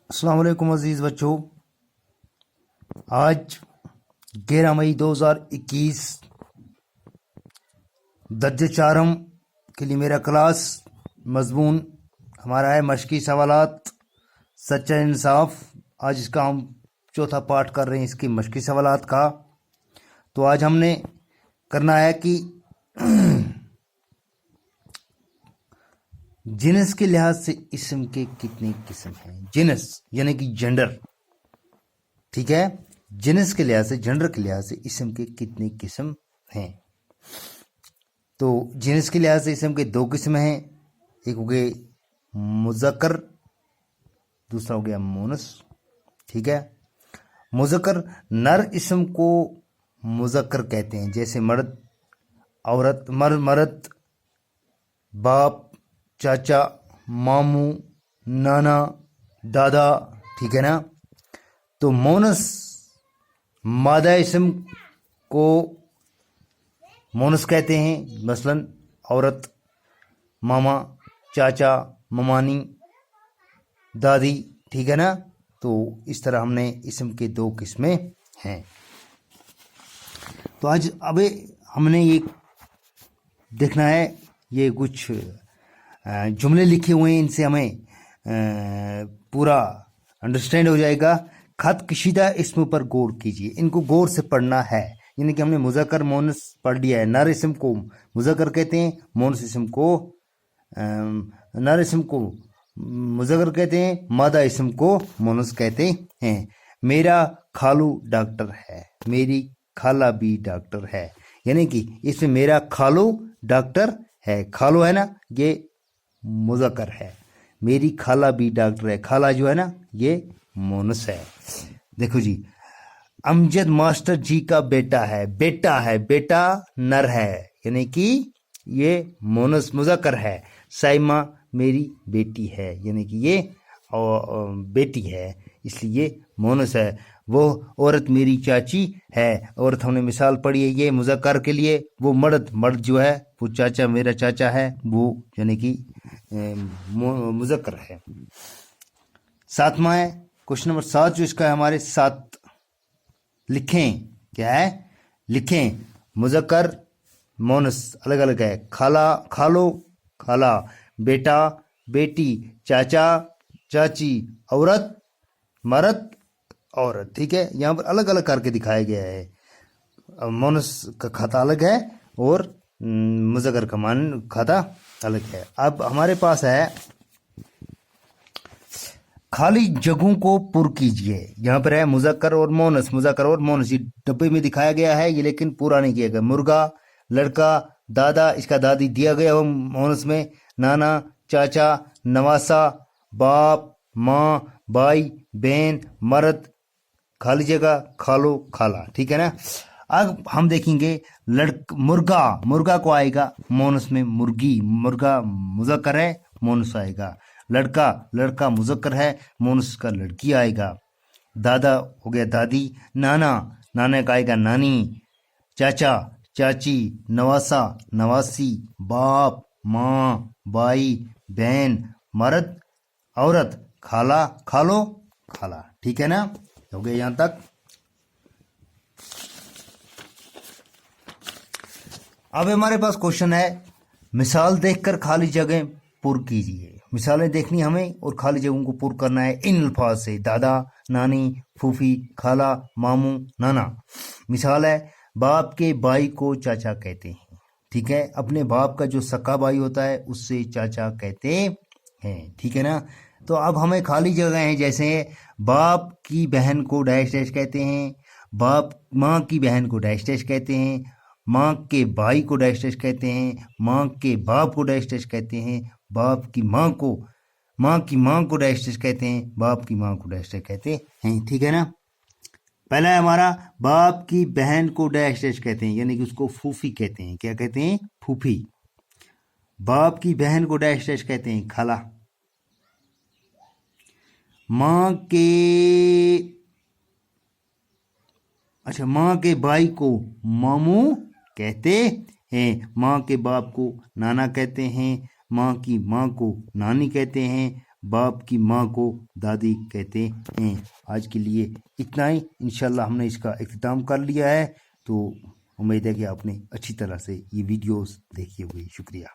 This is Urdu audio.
السلام علیکم عزیز بچوں. آج 11 مئی 2021 درجہ چارم کے لیے میرا کلاس مضمون ہمارا ہے مشقی سوالات سچا انصاف. آج اس کا ہم چوتھا پارٹ کر رہے ہیں اس کی مشقی سوالات کا. تو آج ہم نے کرنا ہے کہ جنس کے لحاظ سے اسم کے کتنے قسم ہیں. جنس یعنی کہ جنڈر. ٹھیک ہے, جنس کے لحاظ سے جنڈر کے لحاظ سے اسم کے کتنے قسم ہیں. تو جنس کے لحاظ سے اسم کے 2 قسم ہیں. ایک ہو گئے مذکر, دوسرا ہو گیا مونس. ٹھیک ہے, مذکر نر اسم کو مذکر کہتے ہیں, جیسے مرد, عورت, مرد, باپ, چاچا, ماموں, نانا, دادا. ٹھیک ہے نا. تو مونس مادہ اسم کو مونس کہتے ہیں, مثلا عورت, ماما, چاچا, ممانی, دادی. ٹھیک ہے نا. تو اس طرح ہم نے اسم کے 2 قسمیں ہیں. تو آج اب ہم نے یہ دیکھنا ہے, یہ کچھ جملے لکھے ہوئے ہیں, ان سے ہمیں پورا انڈرسٹینڈ ہو جائے گا. خط کشیدہ اسم پر غور کیجیے, ان کو غور سے پڑھنا ہے. یعنی کہ ہم نے مذکر مونس پڑھ لیا ہے. نر اسم کو مذکر کہتے ہیں, مونس اسم کو نر اسم کو مذکر کہتے ہیں, مادہ اسم کو مونس کہتے ہیں. میرا خالو ڈاکٹر ہے, میری خالہ بھی ڈاکٹر ہے. یعنی کہ اس میں میرا خالو ڈاکٹر ہے, خالو ہے نا یہ مذکر ہے, میری خالہ بھی ڈاکٹر ہے, خالہ جو ہے نا یہ مونس ہے. دیکھو جی, امجد ماسٹر جی کا بیٹا ہے, بیٹا نر ہے, یعنی کہ یہ مونس مذکر ہے. سائمہ میری بیٹی ہے, یعنی کہ یہ بیٹی ہے, اس لیے مونس ہے. وہ عورت میری چاچی ہے, عورت ہم نے مثال پڑھی ہے یہ مذکر کے لیے. وہ مرد جو ہے وہ چاچا, میرا چاچا ہے, وہ یعنی کہ مذکر ہے. 7واں ہے کوشچن نمبر 7 جو اس کا ہے ہمارے ساتھ لکھیں. کیا ہے؟ لکھیں. مذکر مونس الگ الگ ہے. خالو خالہ, بیٹا بیٹی, چاچا چاچی, عورت مرد عورت. ٹھیک ہے, یہاں پر الگ الگ کر کے دکھایا گیا ہے. مونس کا کھاتا الگ ہے اور مذکر کا کھاتا الگ ہے. اب ہمارے پاس ہے خالی جگہوں کو پر کیجئے. یہاں پر ہے مذکر اور مونس, یہ ڈبے میں دکھایا گیا ہے یہ, لیکن پورا نہیں کیا گیا. مرغا, لڑکا, دادا, اس کا دادی دیا گیا ہو مونس میں, نانا, چاچا, نواسا, باپ, ماں, بھائی, بہن, مرد, خالی جگہ خالو خالہ. ٹھیک ہے نا. اب ہم دیکھیں گے مرغا کو آئے گا مونس میں مرغی, مرغا مذکر ہے, مونس آئے گا. لڑکا مذکر ہے, مونس کا لڑکی آئے گا. دادا ہو گیا دادی. نانا کا آئے گا نانی. چاچا چاچی, نواسا نواسی, باپ, ماں, بھائی, بہن, مرد, عورت, خالو خالہ. ٹھیک ہے نا, ہو گیا یہاں تک. اب ہمارے پاس کوشچن ہے, مثال دیکھ کر خالی جگہ پر کیجیے. مثالیں دیکھنی ہمیں اور خالی جگہوں کو پر کرنا ہے ان الفاظ سے. دادا, نانی, پھوپھی, خالہ, ماموں, نانا. مثال ہے, باپ کے بھائی کو چاچا کہتے ہیں. ٹھیک ہے, اپنے باپ کا جو سکا بھائی ہوتا ہے اس سے چاچا کہتے ہیں. ٹھیک ہے نا. تو اب ہمیں خالی جگہ ہیں, جیسے باپ کی بہن کو ڈیش ڈیش کہتے ہیں, ماں کی بہن کو ڈیش ڈیش کہتے ہیں, ماں کے بھائی کو ڈیش ڈیش کہتے ہیں, ماں کے باپ کو ڈیش ڈیش کہتے ہیں, باپ کی ماں کو ڈیش ڈیش کہتے ہیں, باپ کی ماں کو ڈیش ڈیش کہتے ہیں. ٹھیک ہے نا. پہلا ہے ہمارا باپ کی بہن کو ڈیش ڈیش کہتے ہیں, یعنی کہ اس کو پھوپھی کہتے ہیں. کیا کہتے ہیں؟ پھوپھی. باپ کی بہن کو ڈیش ڈیش کہتے ہیں خالہ. ماں کے بھائی کو ماموں کہتے ہیں. ماں کے باپ کو نانا کہتے ہیں, ماں کی ماں کو نانی کہتے ہیں, باپ کی ماں کو دادی کہتے ہیں۔ آج کے لیے اتنا ہی، انشاءاللہ ہم نے اس کا اختتام کر لیا ہے، تو امید ہے کہ آپ نے اچھی طرح سے یہ ویڈیوز دیکھی ہوئی۔ شکریہ۔